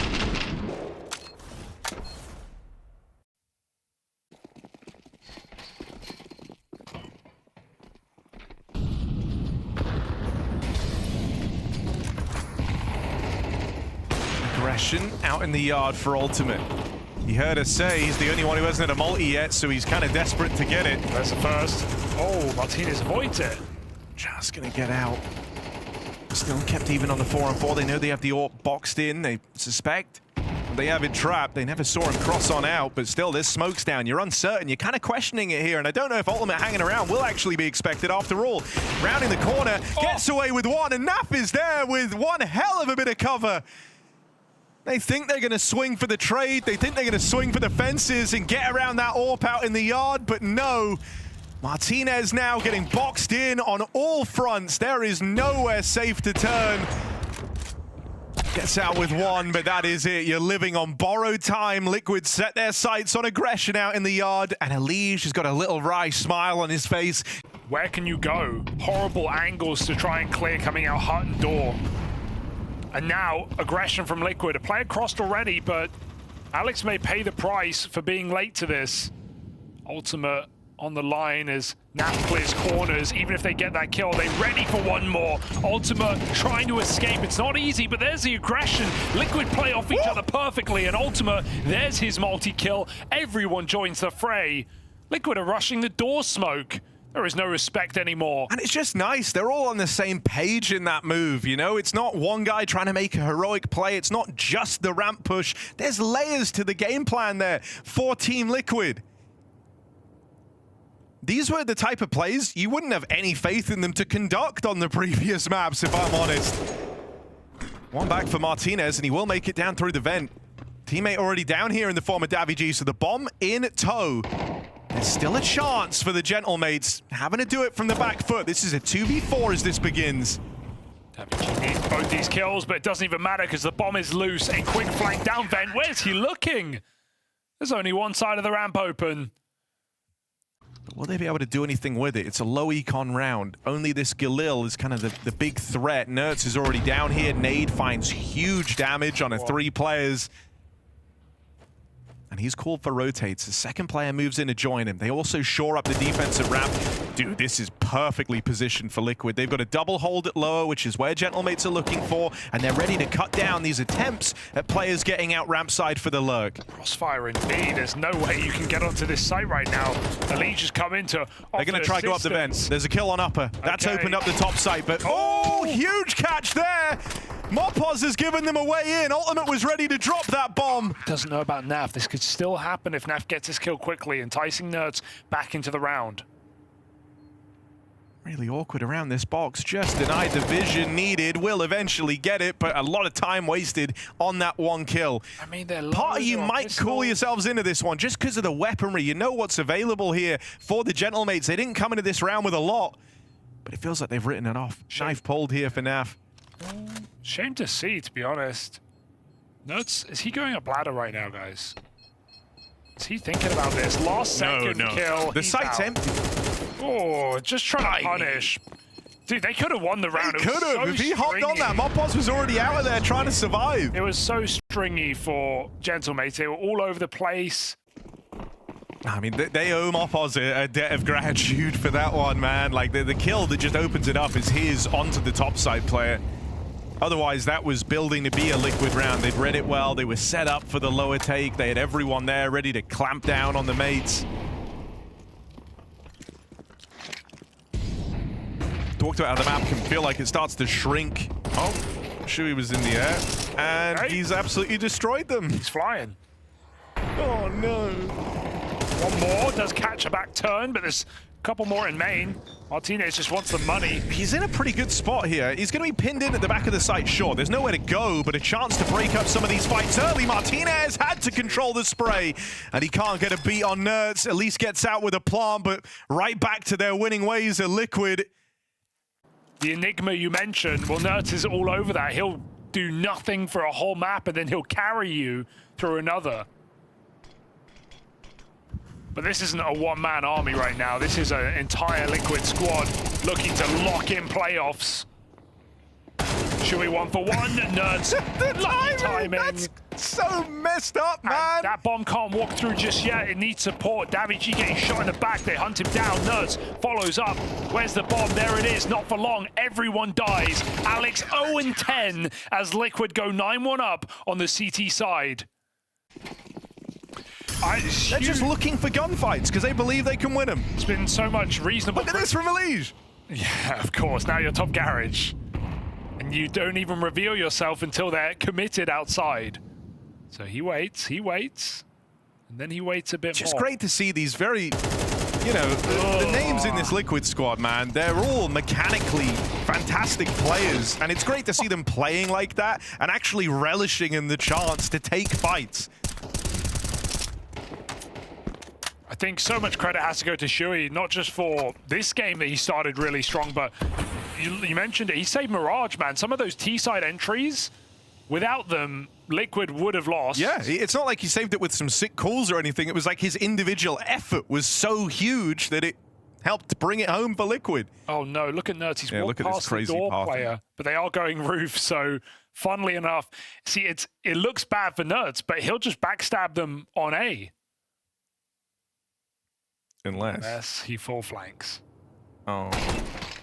Aggression out in the yard for Ultimate. You heard us say he's the only one who hasn't had a multi yet, so he's kind of desperate to get it. There's the first. Oh, Martinez avoids it. Just gonna get out. Still kept even on the 4-on-4. They know they have the AWP boxed in. They suspect they have it trapped. They never saw him cross on out, but still, there's smokes down. You're uncertain. You're kind of questioning it here, and I don't know if Ultimate hanging around will actually be expected after all. Rounding the corner, gets away with one, and Nap is there with one hell of a bit of cover. They think they're going to swing for the trade. They think they're going to swing for the fences and get around that AWP out in the yard, but no. Martinez now getting boxed in on all fronts. There is nowhere safe to turn. Gets out with one, but that is it. You're living on borrowed time. Liquid set their sights on aggression out in the yard, and Elige has got a little wry smile on his face. Where can you go? Horrible angles to try and clear coming out hut and door. And now, aggression from Liquid. A player crossed already, but Alex may pay the price for being late to this. Ultimate on the line as Nap clears corners. Even if they get that kill, they're ready for one more. Ultimate trying to escape. It's not easy, but there's the aggression. Liquid play off each other perfectly, and Ultimate, there's his multi-kill. Everyone joins the fray. Liquid are rushing the door smoke. There is no respect anymore. And it's just nice. They're all on the same page in that move, you know? It's not one guy trying to make a heroic play. It's not just the ramp push. There's layers to the game plan there for Team Liquid. These were the type of plays you wouldn't have any faith in them to conduct on the previous maps, if I'm honest. One back for Martinez, and he will make it down through the vent. Teammate already down here in the form of Davy, so the bomb in tow. There's still a chance for the Gentlemates having to do it from the back foot. This is a 2v4 as this begins. Davy needs both these kills, but it doesn't even matter because the bomb is loose. A quick flank down vent. Where's he looking? There's only one side of the ramp open. But will they be able to do anything with it? It's a low econ round. Only this Galil is kind of the big threat. Nertz is already down here. Nade finds huge damage on a 3 players. And he's called for rotates. The second player moves in to join him. They also shore up the defensive ramp. Dude, this is perfectly positioned for Liquid. They've got a double hold at lower, which is where Gentlemates are looking for, and they're ready to cut down these attempts at players getting out ramp side for the lurk. Crossfire indeed. There's no way you can get onto this site right now. Elige has come into. They're going to try to go up the vent. There's a kill on upper. That's opened up the top site, but oh, huge catch there. Mopos has given them a way in. Ultimate was ready to drop that bomb. Doesn't know about Naf. This could still happen if Naf gets his kill quickly, enticing Nerds back into the round. Really awkward around this box. Just denied the vision needed. Will eventually get it, but a lot of time wasted on that one kill. I mean, they're part of you might cool yourselves into this one just because of the weaponry. You know what's available here for the Gentlemates. They didn't come into this round with a lot, but it feels like they've written it off. Knife pulled here for Naf. Shame to see, to be honest. Nerds, is he going up ladder right now, guys? Is he thinking about this? Last second kill. The site's empty. Oh, just trying to punish. Dude, they could have won the round. They could have. If he hopped on that, Mopos was already out of there trying to survive. It was so stringy for Gentlemates. They were all over the place. I mean, they owe Mopos a debt of gratitude for that one, man. Like, the kill that just opens it up is his onto the top side player. Otherwise, that was building to be a Liquid round. They'd read it well. They were set up for the lower take. They had everyone there ready to clamp down on the mates. Talked about how the map can feel like it starts to shrink. Oh, Shui was in the air, and he's absolutely destroyed them. He's flying. Oh, no. One more, does catch a back turn, but there's a couple more in main. Martinez just wants the money. He's in a pretty good spot here. He's going to be pinned in at the back of the site, sure. There's nowhere to go, but a chance to break up some of these fights early. Martinez had to control the spray, and he can't get a beat on Nerds. At least gets out with a plant, but right back to their winning ways are Liquid. The Enigma you mentioned, well, Nerds is all over that. He'll do nothing for a whole map, and then he'll carry you through another. But this isn't a one-man army right now. This is an entire Liquid squad looking to lock in playoffs. Shui 1 for 1, Nerds. the timing! That's so messed up, man! And that bomb can't walk through just yet. It needs support. Davy G getting shot in the back. They hunt him down. Nerds follows up. Where's the bomb? There it is. Not for long. Everyone dies. Alex 0-10 as Liquid go 9-1 up on the CT side. They're just looking for gunfights because they believe they can win them. It's been so much reasonable. Look at this from Elige. Yeah, of course. Now you're top garage. And you don't even reveal yourself until they're committed outside. So he waits, and then he waits a bit more. Just great to see these very, you know, the names in this Liquid squad, man. They're all mechanically fantastic players, and it's great to see them playing like that and actually relishing in the chance to take fights. I think so much credit has to go to Shui, not just for this game that he started really strong, but you mentioned it. He saved Mirage, man. Some of those T-side entries, Without them, Liquid would have lost. Yeah, it's not like he saved it with some sick calls or anything. It was like his individual effort was so huge that it helped bring it home for Liquid. Oh no, look at Nerds. He's walked look at this past the crazy door path. player, but they are going roof, so funnily enough, see, it looks bad for Nerds, but he'll just backstab them on A. Unless he full flanks. Oh.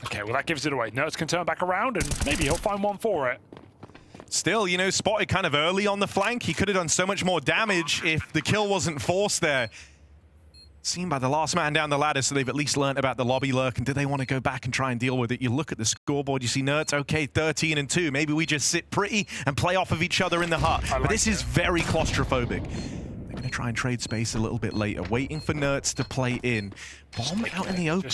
Okay, well that gives it away. Nerds can turn back around and maybe he'll find one for it. Still, you know, spotted kind of early on the flank. He could have done so much more damage if the kill wasn't forced there. Seen by the last man down the ladder, so they've at least learnt about the lobby lurk, and do they want to go back and try and deal with it? You look at the scoreboard, you see Nerds, okay, 13 and 2. Maybe we just sit pretty and play off of each other in the hut. But this is very claustrophobic. They're going to try and trade space a little bit later, waiting for Nerds to play in. Bomb out in the open.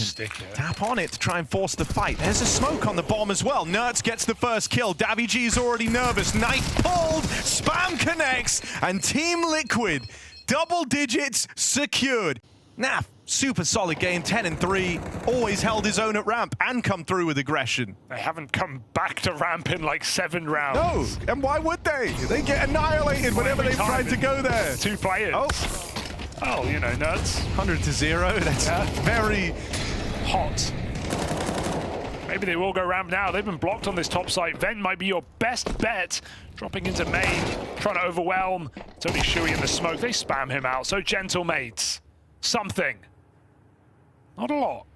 Tap on it to try and force the fight. There's a smoke on the bomb as well. Nerds gets the first kill. Davy G's already nervous. Knight pulled, Spam connects, and Team Liquid, double digits secured. Naf, super solid game, 10 and 3. Always held his own at ramp and come through with aggression. They haven't come back to ramp in like 7 rounds. No, and why would they? They get annihilated whenever they've tried to go there. 2 players. Oh, you know, Nerds. 100 to 0. That's very hot. Maybe they will go ramp now. They've been blocked on this top site. Vent might be your best bet. Dropping into main, trying to overwhelm. It's only Shui in the smoke. They spam him out. So gentle, mates. Something. Not a lot.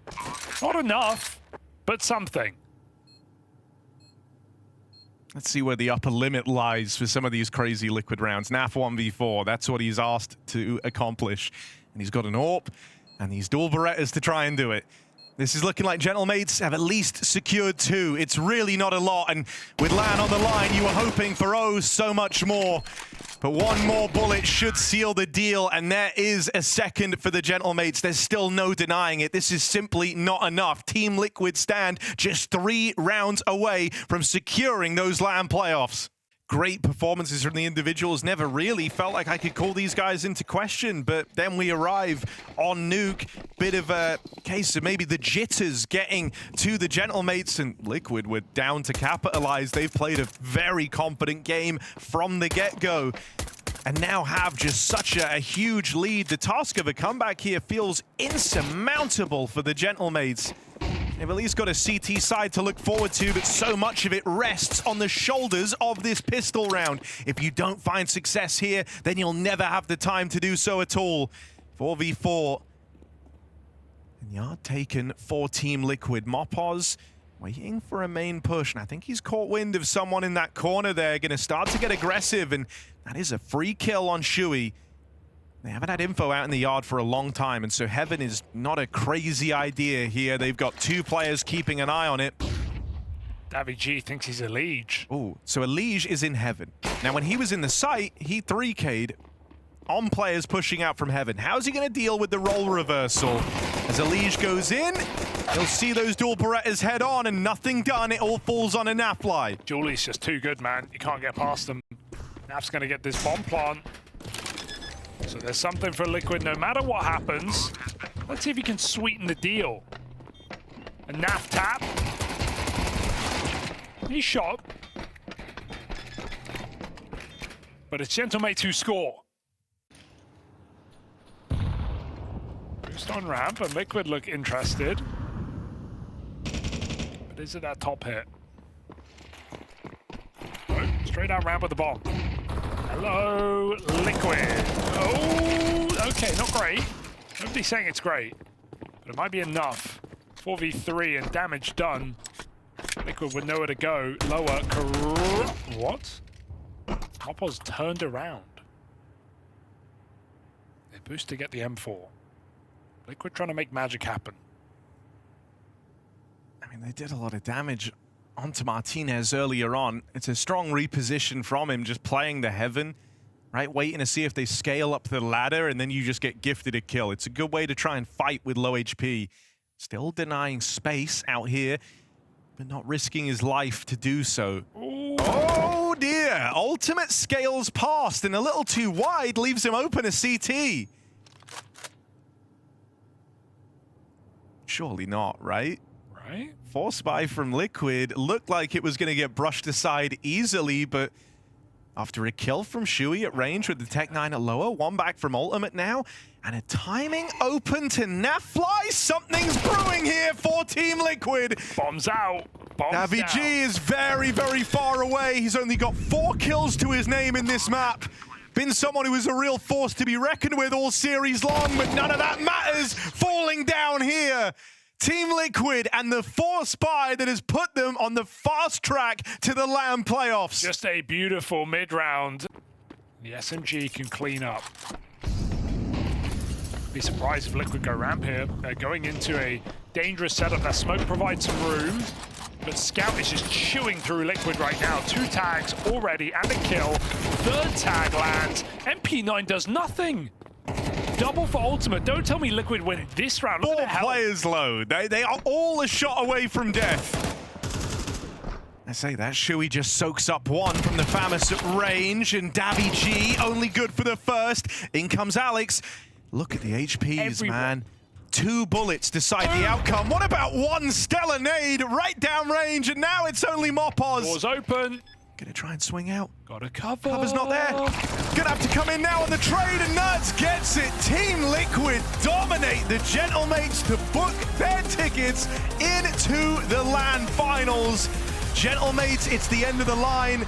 Not enough, but something. Let's see where the upper limit lies for some of these crazy Liquid rounds. NAF 1v4, that's what he's asked to accomplish. And he's got an AWP and these dual Berettas to try and do it. This is looking like Gentlemates have at least secured 2. It's really not a lot, and with LAN on the line, you were hoping for oh so much more. But one more bullet should seal the deal, and there is a second for the Gentlemates. There's still no denying it. This is simply not enough. Team Liquid stand just 3 rounds away from securing those LAN playoffs. Great performances from the individuals. Never really felt like I could call these guys into question, but then we arrive on Nuke. Bit of a case of maybe the jitters getting to the Gentlemates, and Liquid were down to capitalize. They've played a very confident game from the get-go and now have just such a huge lead. The task of a comeback here feels insurmountable for the Gentlemates. They've at least got a CT side to look forward to, but so much of it rests on the shoulders of this pistol round. If you don't find success here, then you'll never have the time to do so at all. 4v4. And yard taken for Team Liquid. Mopoz waiting for a main push, and I think he's caught wind of someone in that corner there. Gonna start to get aggressive, and that is a free kill on Shui. They haven't had info out in the yard for a long time, and so Heaven is not a crazy idea here. They've got 2 players keeping an eye on it. Davy G thinks he's a liege. Oh, so a liege is in Heaven. Now, when he was in the site, he 3K'd on players pushing out from Heaven. How's he going to deal with the role reversal? As a liege goes in, he'll see those dual Berettas head on, and nothing done. It all falls on a Nafly. Julie's just too good, man. You can't get past them. Naf's going to get this bomb plant. So there's something for Liquid no matter what happens. Let's see if he can sweeten the deal. A Naf tap. He's shot. But it's Gentlemates who score. Boost on ramp, and Liquid look interested. But is it that top hit? Oh, straight out ramp with the bomb. Hello, Liquid. Oh, okay, not great. Nobody's saying it's great, but it might be enough. 4v3 and damage done. Liquid with nowhere to go. Lower. What? Mopoz turned around. They boost to get the M4. Liquid trying to make magic happen. I mean, they did a lot of damage onto Martinez earlier on. It's a strong reposition from him, just playing the Heaven, right? Waiting to see if they scale up the ladder, and then you just get gifted a kill. It's a good way to try and fight with low HP. Still denying space out here, but not risking his life to do so. Ooh. Oh dear, ultimate scales past and a little too wide, leaves him open a CT. Surely not, right? Right? Force buy from Liquid looked like it was going to get brushed aside easily, but After a kill from Shuey at range with the Tech 9 at lower, one back from Ultimate now, and a timing open to Nafly. Something's brewing here for Team Liquid. Bombs out. Bombs Navi down. G is very, very far away. He's only got 4 kills to his name in this map. Been someone who is a real force to be reckoned with all series long, but none of that matters. Falling down here. Team Liquid and the force buy that has put them on the fast track to the LAN playoffs. Just a beautiful mid-round. The SMG can clean up. Be surprised if Liquid go ramp here. They're going into a dangerous setup. That smoke provides some room, but Scout is just chewing through Liquid right now. 2 tags already and a kill. 3rd tag lands. MP9 does nothing. Double for Ultimate. Don't tell me Liquid win this round. Look 4 at the hell. players low. They are all a shot away from death. I say that Shuey just soaks up 1 from the Famis at range, and Davi G only good for the first. In comes Alex. Look at the HPs, man. 2 bullets decide the outcome. What about 1 stellar nade right down range, and now it's only Mopoz. Doors open. Gonna try and swing out. Got a cover. Cover's not there. Gonna have to come in now on the trade, and Nerds gets it. Team Liquid dominate the Gentlemates to book their tickets into the LAN finals. Gentlemates, it's the end of the line.